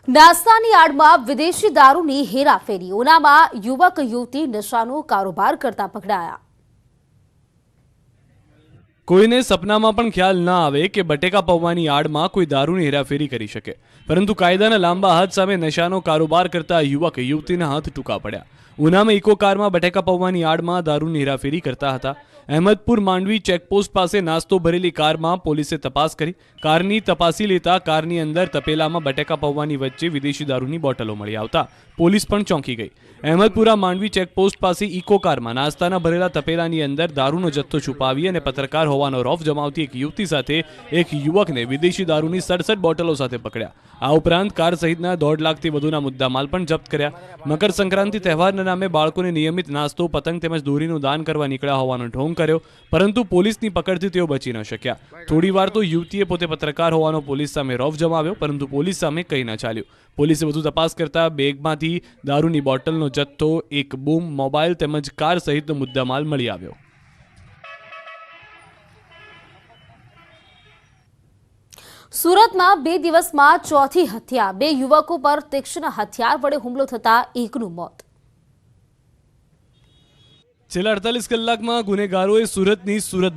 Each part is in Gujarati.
નાસ્તાની આડમાં વિદેશી દારૂની હેરાફેરી. ઉનામાં યુવક યુવતી નશાનો કારોબાર કરતા પકડાયા. કોઈને સપનામાં પણ ખ્યાલ ના આવે કે બટેકા પૌવાની આડમાં કોઈ દારૂની હેરાફેરી કરી શકે, પરંતુ કાયદાના લાંબા હાથ સામે નશાનો કારોબાર કરતા યુવક યુવતીના હાથ ટૂંકા પડ્યા. ઉનામાં ઇકો કારમાં બટેકા પૌવાની આડમાં દારૂની હેરાફેરી કરતા હતા. અહેમદપુર માંડવી ચેકપોસ્ટ પાસે નાસ્તો ભરેલી કારમાં પોલીસે તપાસ કરી. કારની તપાસી લેતા કારની અંદર તપેલામાં બટેકા પૌવાની વચ્ચે વિદેશી દારૂની બોટલો મળી આવતા પોલીસ પણ ચોંકી ગઈ. અહેમદપુરા માંડવી ચેકપોસ્ટ પાસે ઇકો કારમાં નાસ્તાના ભરેલા તપેલાની અંદર દારૂનો જથ્થો છુપાવી અને પત્રકાર હોવાનો રોફ જમાવતી એક યુવતી સાથે એક યુવકને વિદેશી દારૂની 67 બોટલો સાથે પકડ્યા. આ ઉપરાંત કાર સહિતના 1.5 લાખથી વધુના મુદ્દામાલ પણ જપ્ત કર્યા. મકર સંક્રાંતિ તહેવારના નામે બાળકોને નિયમિત નાસ્તો, પતંગ તેમજ દોરીનું દાન કરવા નીકળ્યા હોવાનો ઢોંગ કર્યો, પરંતુ પોલીસની પકડથી તેઓ બચી ન શક્યા. થોડીવાર તો યુવતીએ પોતે પત્રકાર હોવાનો પોલીસ સામે રોફ જમાવ્યો, પરંતુ પોલીસ સામે કંઈ ન ચાલ્યું. પોલીસે વધુ તપાસ કરતા બેગમાંથી દારૂની બોટલનો જથ્થો, એક બૂમ, મોબાઈલ તેમજ કાર સહિતનો મુદ્દામાલ મળી આવ્યો. સુરતમાં 2 દિવસમાં ચોથી હત્યા. 2 યુવકો પર તીક્ષ્ણ હથિયાર વડે હુમલો થતા એકનું મોત. છેલ્લા 48 કલાકમાં ગુનેગારોએ સુરત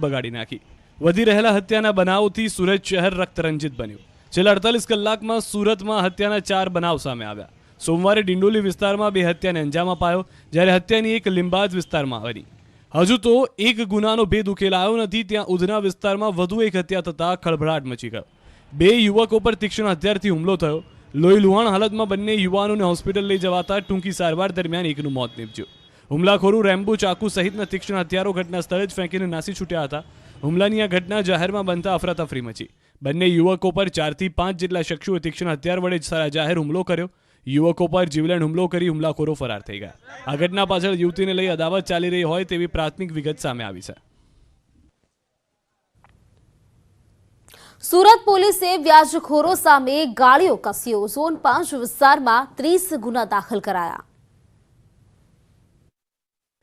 બગાડી નાખી. વધી રહેલા હત્યાના બનાવોથી સુરત શહેર રક્તરંજિત બન્યું. છેલ્લા 48 કલાકમાં સુરતમાં હત્યાના 4 બનાવ સામે આવ્યા. સોમવારે ડિંડોલી વિસ્તારમાં 2 હત્યાને અંજામ અપાયો, જ્યારે હત્યાની એક લીંબાદ વિસ્તારમાં બની. હજુ તો એક ગુનાનો ભેદ ઉકેલાયો નથી, ત્યાં ઉધના વિસ્તારમાં વધુ એક હત્યા થતાં ખળભળાટ મચી ગયો. 2 યુવકો પર તીક્ષ્ણ હથિયારથી હુમલો થયો. લોહી લુહાણ હાલતમાં બંને યુવાનોને હોસ્પિટલ લઈ જવાતા ટૂંકી સારવાર દરમિયાન એકનું મોત નીપજ્યું. હુમલાખોરો રેમ્બો, ચાકુ સહિતના તીક્ષ્ણ હથિયારો ઘટના સ્થળે જ ફેંકીને નાસી છૂટ્યા હતા. હુમલાની આ ઘટના જાહેરમાં બનતા અફરાતફરી મચી. બંને યુવકો પર 4 થી 5 જેટલા શખ્સોએ તીક્ષ્ણ હથિયાર વડે જાહેર હુમલો કર્યો. યુવકો પર જીવલેણ હુમલો કરી હુમલાખોરો ફરાર થઈ ગયા. આ ઘટના પાછળ યુવતીને લઈ અદાવત ચાલી રહી હોય તેવી પ્રાથમિક વિગત સામે આવી છે. સુરત પોલીસે વ્યાજખોરો સામે ગાળિયો કસ્યો. ઝોન 5 વિસ્તારમાં 30 ગુના દાખલ કરાયા.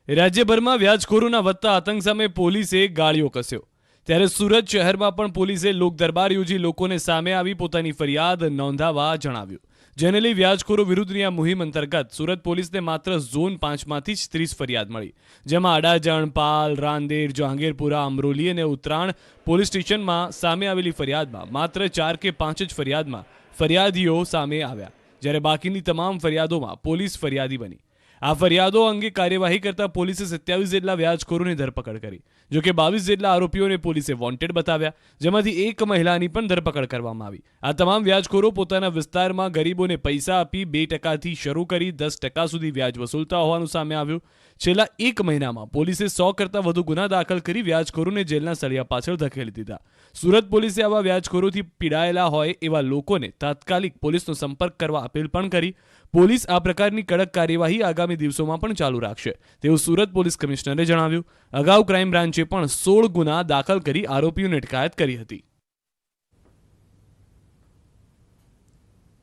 રાજ્યભરમાં વ્યાજખોરોના વધતા આતંક સામે પોલીસે ગાળિયો કસ્યો, ત્યારે સુરત શહેરમાં પણ પોલીસે લોક દરબાર યોજી લોકોને સામે આવી પોતાની ફરિયાદ નોંધાવવા જણાવ્યું. જેને લઈ વ્યાજખોરો વિરુદ્ધની આ મુહિમ અંતર્ગત સુરત પોલીસને માત્ર ઝોન 5માંથી જ 30 ફરિયાદ મળી, જેમાં અડાજણ, પાલ, રાંદેર, જહાંગીરપુરા, અમરોલી અને ઉત્તરાણ પોલીસ સ્ટેશનમાં સામે આવેલી ફરિયાદમાં માત્ર 4 કે 5 જ ફરિયાદમાં ફરિયાદીઓ સામે આવ્યા, જ્યારે બાકીની તમામ ફરિયાદોમાં પોલીસ ફરિયાદી બની. આ ફરિયાદો અંગે કાર્યવાહી કરતા પોલીસે 27 જેટલા વ્યાજખોરોની ધરપકડ કરી. જોકે 22 જેટલા આરોપીઓને પોલીસે વોન્ટેડ બતાવ્યા, જેમાંથી એક મહિલાની પણ ધરપકડ કરવામાં આવી. આ તમામ વ્યાજખોરો પોતાના વિસ્તારમાં ગરીબોને પૈસા આપી 2% શરૂ કરી 10% સુધી વ્યાજ વસૂલતા હોવાનું સામે આવ્યું. છેલ્લા 1 મહિનામાં પોલીસે 100 કરતાં વધુ ગુના દાખલ કરી વ્યાજખોરોને જેલના સળિયા પાછળ ધકેલી દીધા. સુરત પોલીસે આવા વ્યાજખોરોથી પીડાયેલા હોય એવા લોકોને તાત્કાલિક પોલીસનો સંપર્ક કરવા અપીલ પણ કરી. પોલીસ આ પ્રકારની કડક કાર્યવાહી આગામી દિવસોમાં પણ ચાલુ રાખશે તેવું સુરત પોલીસ કમિશનરે જણાવ્યું. અગાઉ ક્રાઇમ બ્રાન્ચે પણ 16 ગુના દાખલ કરી આરોપીઓની અટકાયત કરી હતી.